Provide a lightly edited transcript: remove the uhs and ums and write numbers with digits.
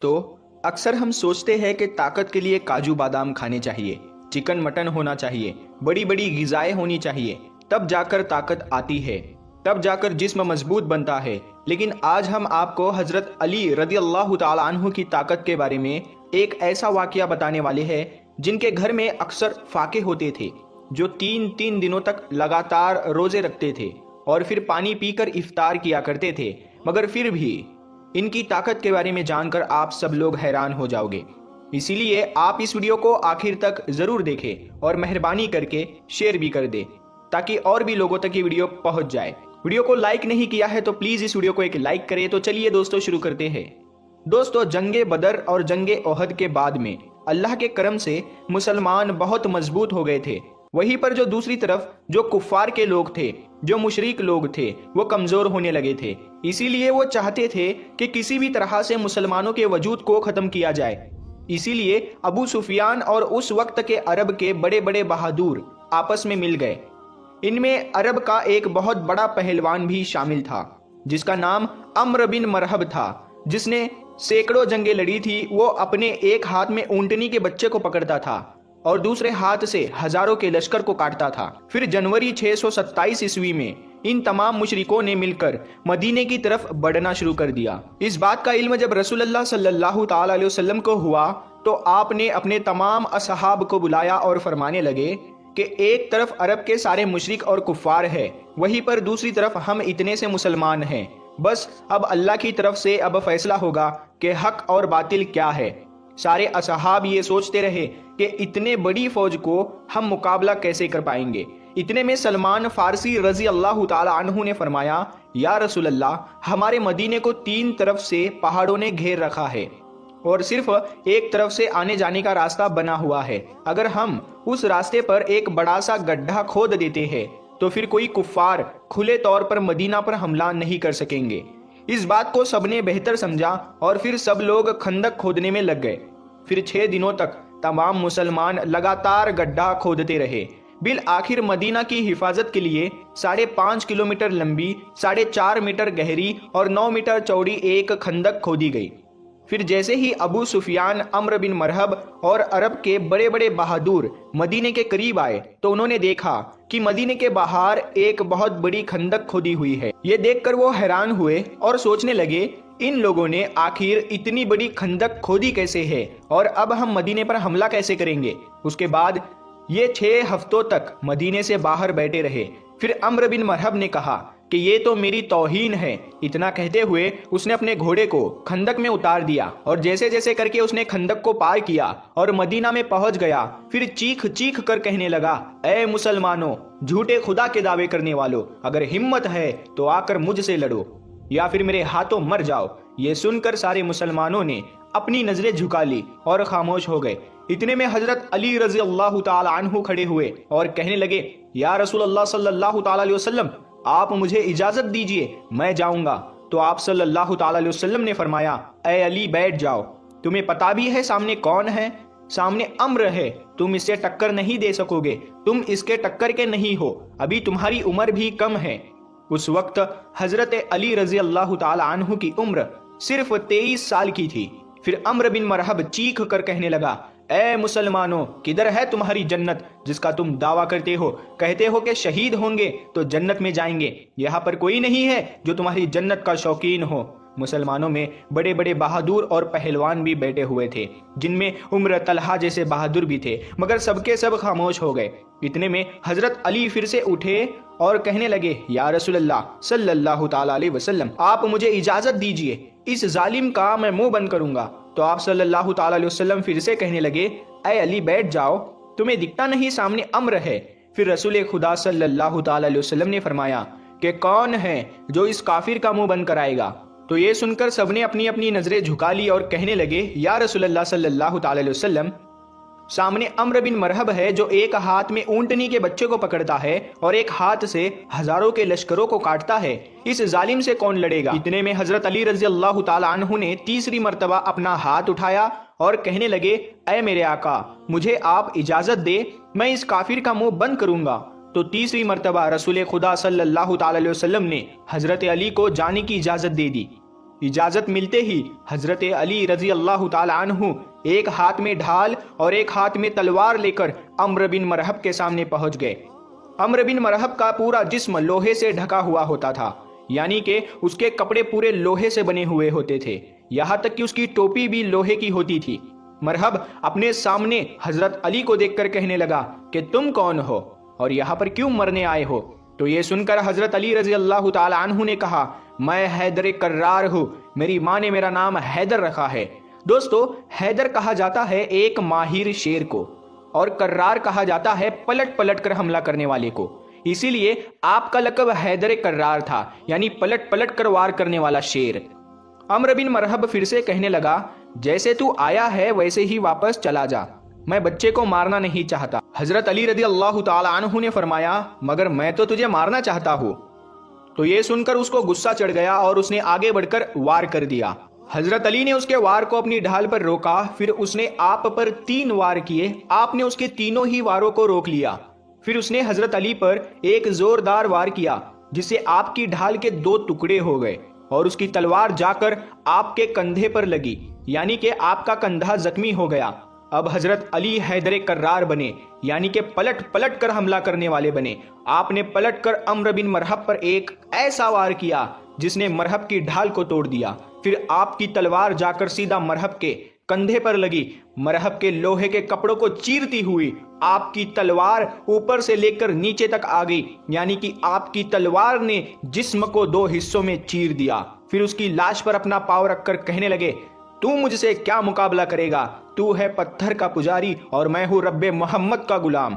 तो अक्सर हम सोचते हैं कि ताकत के लिए काजू बादाम खाने चाहिए, चिकन मटन होना चाहिए, बड़ी बड़ी ग़िज़ाएं होनी चाहिए, तब जाकर ताकत आती है, तब जाकर जिस्म मजबूत बनता है। लेकिन आज हम आपको हज़रत अली रज़ी अल्लाह ताला अन्हु की ताकत के बारे में एक ऐसा वाक़या बताने वाले हैं जिनके घर में अक्सर फाके होते थे, जो तीन तीन दिनों तक लगातार रोज़े रखते थे और फिर पानी पीकर इफ्तार किया करते थे। मगर फिर भी इनकी ताकत के बारे में जानकर आप सब लोग हैरान हो जाओगे। इसीलिए आप इस वीडियो को आखिर तक ज़रूर देखें और मेहरबानी करके शेयर भी कर दें ताकि और भी लोगों तक ये वीडियो पहुंच जाए। वीडियो को लाइक नहीं किया है तो प्लीज़ इस वीडियो को एक लाइक करें। तो चलिए दोस्तों शुरू करते हैं। दोस्तों, जंगे बदर और जंगे ओहद के बाद में अल्लाह के करम से मुसलमान बहुत मजबूत हो गए थे। वहीं पर जो दूसरी तरफ जो कुफ्फार के लोग थे, जो मुशरिक लोग थे, वो कमज़ोर होने लगे थे। इसीलिए वो चाहते थे कि किसी भी तरह से मुसलमानों के वजूद को ख़त्म किया जाए। इसीलिए अबू सुफियान और उस वक्त के अरब के बड़े बड़े बहादुर आपस में मिल गए। इनमें अरब का एक बहुत बड़ा पहलवान भी शामिल था जिसका नाम अम्र बिन मरहब था, जिसने सैकड़ों जंगें लड़ी थी। वो अपने एक हाथ में ऊंटनी के बच्चे को पकड़ता था और दूसरे हाथ से हजारों के लश्कर को काटता था। फिर जनवरी 627 ईस्वी में इन तमाम मुशरिकों ने मिलकर मदीने की तरफ बढ़ना शुरू कर दिया। इस बात का इल्म जब रसूलुल्लाह सल्लल्लाहु ताला अलैहि वसल्लम को हुआ तो आपने अपने तमाम असहाब को बुलाया और फरमाने लगे कि एक तरफ अरब के सारे मुशरिक और कुफ्फार है, वहीं पर दूसरी तरफ हम इतने से मुसलमान हैं। बस अब अल्लाह की तरफ से अब फैसला होगा कि हक और बातिल क्या है। सारे असहाब ये सोचते रहे कि इतने बड़ी फौज को हम मुकाबला कैसे कर पाएंगे। इतने में सलमान फारसी रजी अल्लाह ताला अन्हु ने फरमाया, या रसूल अल्लाह, हमारे मदीने को तीन तरफ से पहाड़ों ने घेर रखा है और सिर्फ एक तरफ से आने जाने का रास्ता बना हुआ है। अगर हम उस रास्ते पर एक बड़ा सा गड्ढा खोद देते हैं तो फिर कोई कुफ्फार खुले तौर पर मदीना पर हमला नहीं कर सकेंगे। इस बात को सबने बेहतर समझा और फिर सब लोग खंदक खोदने में लग गए। फिर 6 दिनों तक तमाम मुसलमान लगातार गड्ढा खोदते रहे। बिल आखिर मदीना की हिफाजत के लिए 5.5 किलोमीटर लंबी, 4.5 मीटर गहरी और 9 मीटर चौड़ी एक खंदक खोदी गई। फिर जैसे ही अबू सुफियान, अम्र बिन मरहब और अरब के बड़े बड़े बहादुर मदीने के करीब आए तो उन्होंने देखा कि मदीने के बाहर एक बहुत बड़ी खंदक खोदी हुई है। ये देखकर वो हैरान हुए और सोचने लगे, इन लोगों ने आखिर इतनी बड़ी खंदक खोदी कैसे है और अब हम मदीने पर हमला कैसे करेंगे। उसके बाद ये 6 हफ्तों तक मदीने से बाहर बैठे रहे। फिर अम्र बिन मरहब ने कहा कि ये तो मेरी तौहीन है। इतना कहते हुए उसने अपने घोड़े को खंदक में उतार दिया और जैसे जैसे करके उसने खंदक को पार किया और मदीना में पहुंच गया। फिर चीख चीख कर कहने लगा, ऐ मुसलमानों, झूठे खुदा के दावे करने वालों, अगर हिम्मत है तो आकर मुझसे लड़ो या फिर मेरे हाथों मर जाओ। ये सुनकर सारे मुसलमानों ने अपनी नजरें झुका ली और खामोश हो गए। इतने में हजरत अली रजी अल्लाह ताला अन्हु खड़े हुए और कहने लगे, या रसूल अल्लाह सल्लल्लाहु ताला अलैहि वसल्लम, आप मुझे इजाजत दीजिए, मैं जाऊंगा। तो आप सल्लल्लाहु ताला अलैहि वसल्लम ने फरमाया, ऐ अली, बैठ जाओ। तुम्हें पता भी है सामने कौन है? सामने अम्र है। तुम इससे टक्कर नहीं दे सकोगे, तुम इसके टक्कर के नहीं हो, अभी तुम्हारी उम्र भी कम है। उस वक्त हजरत अली रजी अल्लाह ताला अन्हु की उम्र सिर्फ 23 साल की थी। फिर अम्र बिन मरहब चीख कर कहने लगा, ऐ मुसलमानों, किधर है तुम्हारी जन्नत जिसका तुम दावा करते हो? कहते हो कि शहीद होंगे तो जन्नत में जाएंगे। यहाँ पर कोई नहीं है जो तुम्हारी जन्नत का शौकीन हो। मुसलमानों में बड़े बड़े बहादुर और पहलवान भी बैठे हुए थे, जिनमें उम्र तलहा जैसे बहादुर भी थे, मगर सबके सब खामोश हो गए। इतने में हजरत अली फिर से उठे और कहने लगे, या रसूलल्लाह सल्लल्लाहु ताला अलैहि वसल्लम, आप मुझे इजाजत दीजिए, इस जालिम का मैं मुंह बंद करूंगा। तो आप सल्लल्लाहु ताला अलैहि वसल्लम फिर से कहने लगे, ऐ अली, बैठ जाओ, तुम्हें दिखता नहीं सामने अम्र है? फिर रसूल खुदा सल्लल्लाहु ताला अलैहि वसल्लम ने फरमाया कि कौन है जो इस काफिर का मुंह बंद कराएगा? तो ये सुनकर सबने अपनी अपनी नजरें झुका ली और कहने लगे, या रसूलल्लाह सल्लल्लाहु ताला अलैहि वसल्लम, सामने अम्र बिन मरहब है जो एक हाथ में ऊंटनी के बच्चे को पकड़ता है और एक हाथ से हजारों के लश्करों को काटता है। इस जालिम से कौन लड़ेगा? इतने में हजरत अली रजी अल्लाह ताला अन्हु ने तीसरी मर्तबा अपना हाथ उठाया और कहने लगे, ऐ मेरे आका, मुझे आप इजाजत दे, मैं इस काफिर का मुंह बंद करूंगा। तो तीसरी मर्तबा रसूल खुदा सल्लल्लाहु ताला अलैहि वसल्लम ने हजरत अली को जाने की इजाजत दे दी। इजाजत मिलते ही हजरत अली रजी अल्लाह ताला अन्हु एक हाथ में ढाल और एक हाथ में तलवार लेकर अम्र बिन मरहब के सामने पहुंच गए। अम्र बिन मरहब का पूरा जिस्म लोहे से ढका हुआ होता था, यानी कि उसके कपड़े पूरे लोहे से बने हुए होते थे, यहाँ तक कि उसकी टोपी भी लोहे की होती थी। मरहब अपने सामने हजरत अली को देखकर कहने लगा कि तुम कौन हो और यहाँ पर क्यों मरने आए हो? तो ये सुनकर हजरत अली रजी अल्लाह ताला अन्हु ने कहा, मैं हैदर कर्रार हूँ, मेरी माँ ने मेरा नाम हैदर रखा है। दोस्तों, हैदर कहा जाता है एक माहिर शेर को और कर्रार कहा जाता है पलट पलट कर हमला करने वाले को, इसीलिए आपका लक़ब हैदर कर्रार था, यानी पलट पलट कर वार करने वाला शेर। अम्र बिन मरहब फिर से कहने लगा, जैसे तू आया है वैसे ही वापस चला जा, मैं बच्चे को मारना नहीं चाहता। हजरत अली रज़ी अल्लाह ताला अन्हु ने फरमाया, मगर मैं तो तुझे मारना चाहता हूँ। तो ये सुनकर उसको गुस्सा चढ़ गया और उसने आगे बढ़कर वार कर दिया। हजरत अली ने उसके वार को अपनी ढाल पर रोका, फिर उसने आप पर 3 वार किए। आपने उसके तीनों ही वारों को रोक लिया। फिर उसने हजरत अली पर एक जोरदार वार किया, जिससे आपकी ढाल के 2 टुकड़े हो गए और उसकी तलवार जाकर आपके कंधे पर लगी, यानी कि आपका कंधा जख्मी हो गया। अब हजरत अली हैदर कर्रार बने, यानी कि पलट पलट कर हमला करने वाले बने। आपने पलट कर अम्र बिन मरहब पर एक ऐसा वार किया जिसने मरहब की ढाल को तोड़ दिया। फिर आपकी तलवार जाकर सीधा मरहब के कंधे पर लगी। मरहब के लोहे के कपड़ों को चीरती हुई आपकी तलवार ऊपर से लेकर नीचे तक आ गई, यानी कि आपकी तलवार ने जिस्म को 2 हिस्सों में चीर दिया। फिर उसकी लाश पर अपना पांव रखकर कहने लगे, तू मुझसे क्या मुकाबला करेगा? तू है पत्थर का पुजारी और मैं हूं रब्बे मोहम्मद का गुलाम।